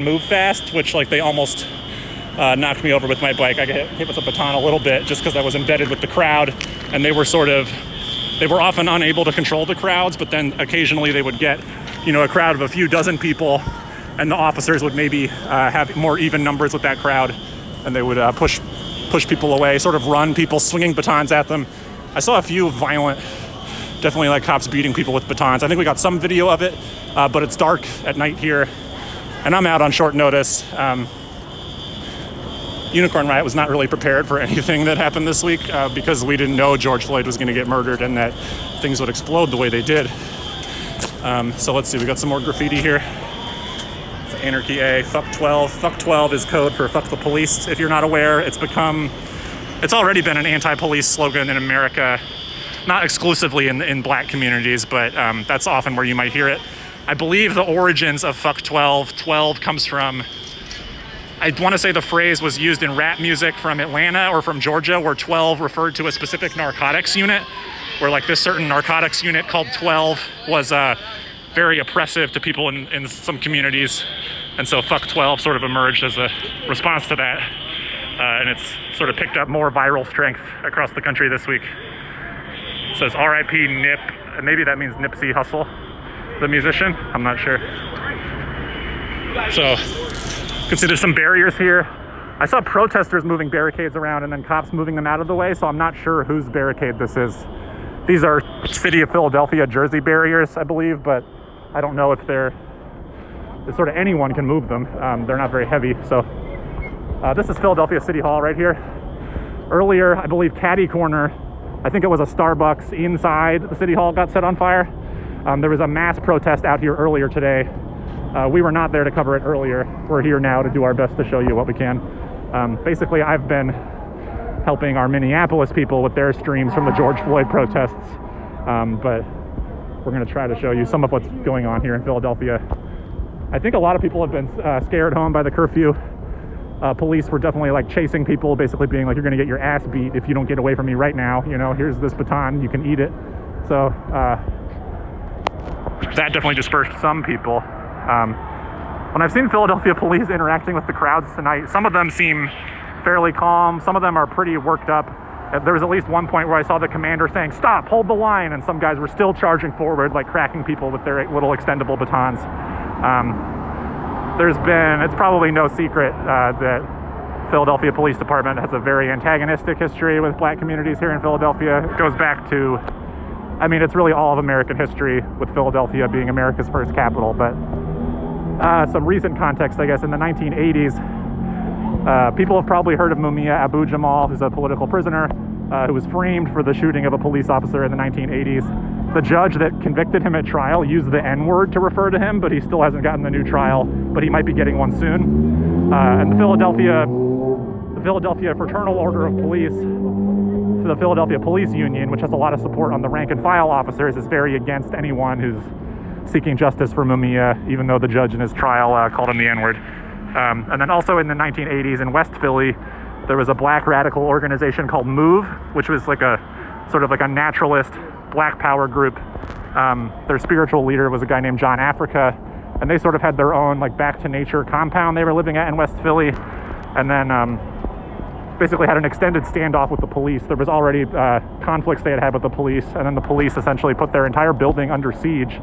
move fast, which like they almost knocked me over with my bike. I got hit with a baton a little bit just because I was embedded with the crowd, and they were often unable to control the crowds, but then occasionally they would get, a crowd of a few dozen people, and the officers would maybe have more even numbers with that crowd, and they would push people away, sort of run people, swinging batons at them. I saw a few violent, definitely like cops beating people with batons. I think we got some video of it, but it's dark at night here, and I'm out on short notice. Unicorn Riot was not really prepared for anything that happened this week because we didn't know George Floyd was going to get murdered and that things would explode the way they did. So let's see, we got some more graffiti here. It's Anarchy A, fuck 12. Fuck 12 is code for fuck the police. If you're not aware, it's already been an anti-police slogan in America, not exclusively in black communities, but that's often where you might hear it. I believe the origins of fuck 12 comes from, I want to say the phrase was used in rap music from Atlanta or from Georgia, where 12 referred to a specific narcotics unit, where like this certain narcotics unit called 12 was very oppressive to people in some communities. And so fuck 12 sort of emerged as a response to that. And it's sort of picked up more viral strength across the country this week. It says R.I.P. Nip, and maybe that means Nipsey Hussle, the musician, I'm not sure. So, you can see there's some barriers here. I saw protesters moving barricades around and then cops moving them out of the way, so I'm not sure whose barricade this is. These are City of Philadelphia, Jersey barriers, I believe, but I don't know if sort of anyone can move them. They're not very heavy, so. This is Philadelphia City Hall right here. Earlier, I believe Caddy Corner, I think it was a Starbucks inside the City Hall, got set on fire. There was a mass protest out here earlier today. We were not there to cover it earlier. We're here now to do our best to show you what we can. Basically, I've been helping our Minneapolis people with their streams from the George Floyd protests. But we're going to try to show you some of what's going on here in Philadelphia. I think a lot of people have been scared home by the curfew. Police were definitely like chasing people, basically being like, you're going to get your ass beat if you don't get away from me right now. Here's this baton, you can eat it. So that definitely dispersed some people. When I've seen Philadelphia police interacting with the crowds tonight, some of them seem fairly calm. Some of them are pretty worked up. There was at least one point where I saw the commander saying, "Stop, hold the line," and some guys were still charging forward, like cracking people with their little extendable batons. It's probably no secret that Philadelphia Police Department has a very antagonistic history with black communities here in Philadelphia. It goes back to, it's really all of American history, with Philadelphia being America's first capital. But some recent context, I guess, in the 1980s, people have probably heard of Mumia Abu-Jamal, who's a political prisoner who was framed for the shooting of a police officer in the 1980s. The judge that convicted him at trial used the N-word to refer to him, but he still hasn't gotten the new trial, but he might be getting one soon. And the Philadelphia Fraternal Order of Police, the Philadelphia Police Union, which has a lot of support on the rank and file officers, is very against anyone who's seeking justice for Mumia, even though the judge in his trial called him the N-word. And then also in the 1980s in West Philly, there was a black radical organization called MOVE, which was like a sort of like a naturalist black power group. Their spiritual leader was a guy named John Africa, and they sort of had their own like back to nature compound they were living at in West Philly, and then basically had an extended standoff with the police. There was already conflicts they had with the police, and then the police essentially put their entire building under siege.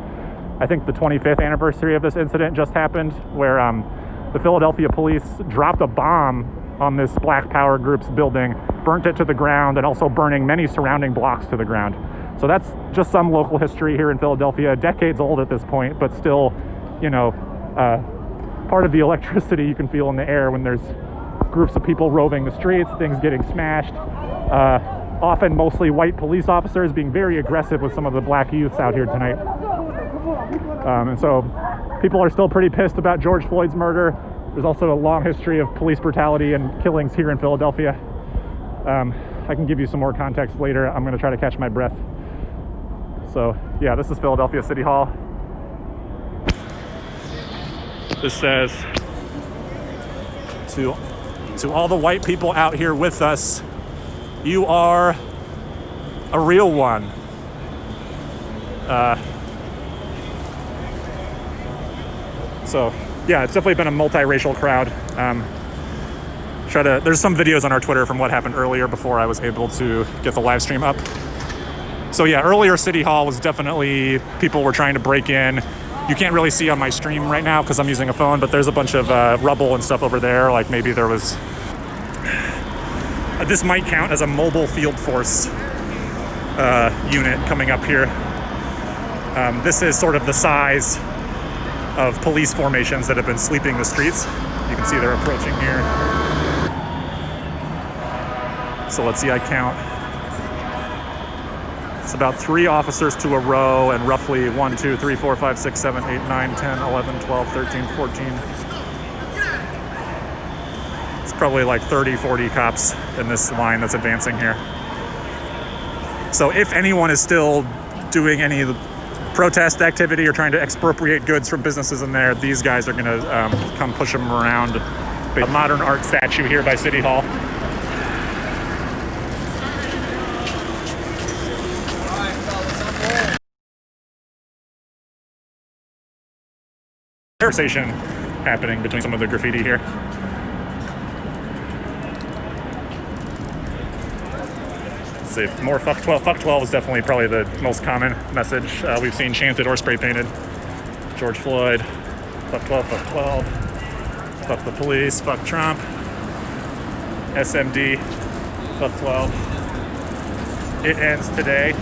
I think the 25th anniversary of this incident just happened, where the Philadelphia police dropped a bomb on this black power group's building, burnt it to the ground, and also burning many surrounding blocks to the ground. So that's just some local history here in Philadelphia, decades old at this point, but still, part of the electricity you can feel in the air when there's groups of people roving the streets, things getting smashed, often mostly white police officers being very aggressive with some of the black youths out here tonight. And so people are still pretty pissed about George Floyd's murder. There's also a long history of police brutality and killings here in Philadelphia. I can give you some more context later. I'm going to try to catch my breath. So, yeah, this is Philadelphia City Hall. This says, to all the white people out here with us, you are a real one. So yeah, it's definitely been a multiracial crowd. There's some videos on our Twitter from what happened earlier before I was able to get the live stream up. So yeah, earlier City Hall was definitely, people were trying to break in. You can't really see on my stream right now because I'm using a phone, but there's a bunch of rubble and stuff over there. Like maybe there was, this might count as a mobile field force unit coming up here. This is sort of the size of police formations that have been sweeping the streets. You can see they're approaching here. So let's see, I count. It's about 3 officers to a row and roughly 1, 2, 3, 4, 5, 6, 7, 8, 9, 10, 11, 12, 13, 14. It's probably like 30, 40 cops in this line that's advancing here. So if anyone is still doing any of the protest activity or trying to expropriate goods from businesses in there, these guys are gonna come push them around. A modern art statue here by City Hall. Conversation happening between some of the graffiti here. Let's see, more fuck 12. Fuck 12 is definitely probably the most common message we've seen chanted or spray painted. George Floyd, fuck 12, fuck 12, fuck the police, fuck Trump, SMD, fuck 12. It ends today.